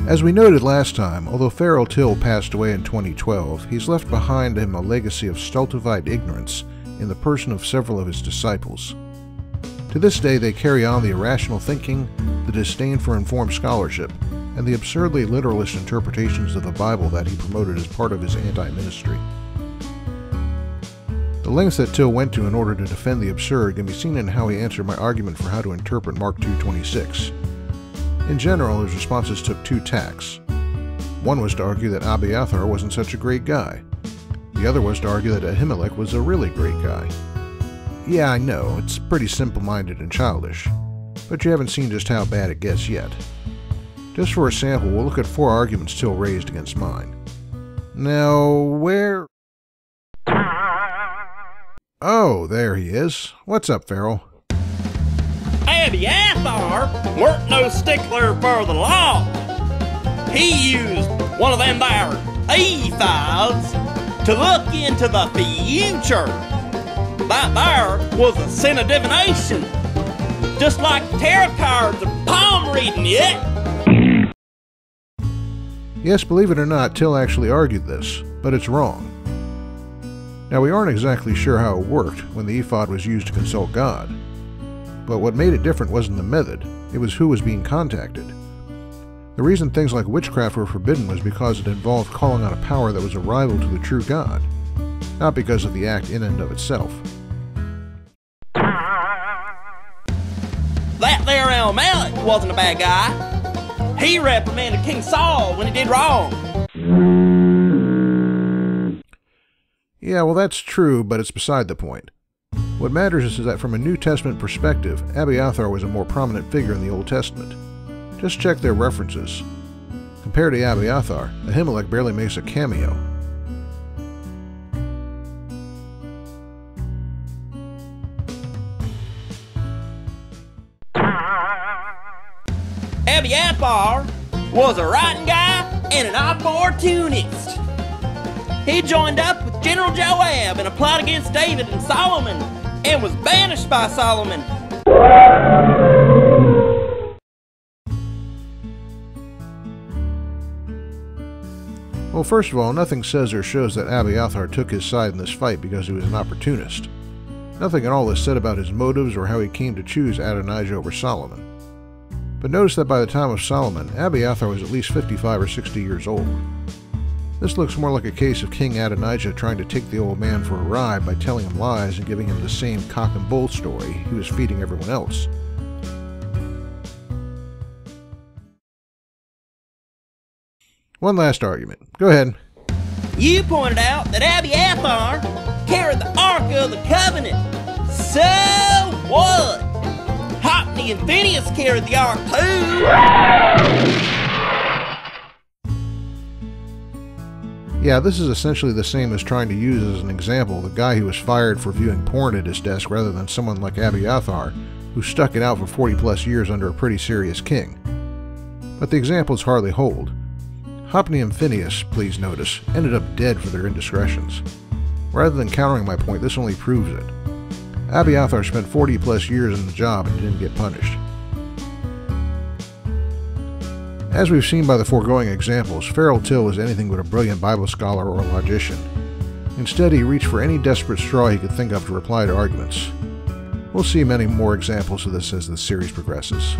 As we noted last time, although Farrell passed away in 2012, he's left behind him a legacy of stultified ignorance in the person of several of his disciples. To this day, they carry on the irrational thinking, the disdain for informed scholarship, and the absurdly literalist interpretations of the Bible that he promoted as part of his anti-ministry. The lengths that Till went to in order to defend the absurd can be seen in how he answered my argument for how to interpret Mark 2:26. In general, his responses took two tacks. One was to argue that Abiathar wasn't such a great guy. The other was to argue that Ahimelech was a really great guy. Yeah, I know, it's pretty simple-minded and childish, but you haven't seen just how bad it gets yet. Just for a sample, we'll look at 4 arguments Till raised against mine. Now, where... Oh, there he is. What's up, Farrell? Abiathar weren't no stickler for the law. He used one of them there ephods to look into the future. That there was a sin of divination, just like tarot cards and palm reading, yeah? Yes, believe it or not, Till actually argued this, but it's wrong. Now, we aren't exactly sure how it worked when the ephod was used to consult God. But what made it different wasn't the method, it was who was being contacted. The reason things like witchcraft were forbidden was because it involved calling on a power that was a rival to the true God, not because of the act in and of itself. That there Abimelech wasn't a bad guy. He reprimanded King Saul when he did wrong. Yeah, well, that's true, but it's beside the point. What matters is that from a New Testament perspective, Abiathar was a more prominent figure in the Old Testament. Just check their references. Compared to Abiathar, Ahimelech barely makes a cameo. Abiathar was a writing guy and an opportunist. He joined up with General Joab in a plot against David and Solomon, and was banished by Solomon. Well, first of all, nothing says or shows that Abiathar took his side in this fight because he was an opportunist. Nothing at all is said about his motives or how he came to choose Adonijah over Solomon. But notice that by the time of Solomon, Abiathar was at least 55 or 60 years old. This looks more like a case of King Adonijah trying to take the old man for a ride by telling him lies and giving him the same cock and bull story he was feeding everyone else. One last argument. Go ahead. You pointed out that Abiathar carried the Ark of the Covenant. So what? Hophni and Phinehas carried the Ark too. Yeah, this is essentially the same as trying to use as an example the guy who was fired for viewing porn at his desk rather than someone like Abiathar, who stuck it out for 40 plus years under a pretty serious king. But the examples hardly hold. Hophni and Phinehas, please notice, ended up dead for their indiscretions. Rather than countering my point, this only proves it. Abiathar spent 40 plus years in the job and didn't get punished. As we've seen by the foregoing examples, Farrell was anything but a brilliant Bible scholar or logician. Instead, he reached for any desperate straw he could think of to reply to arguments. We'll see many more examples of this as the series progresses.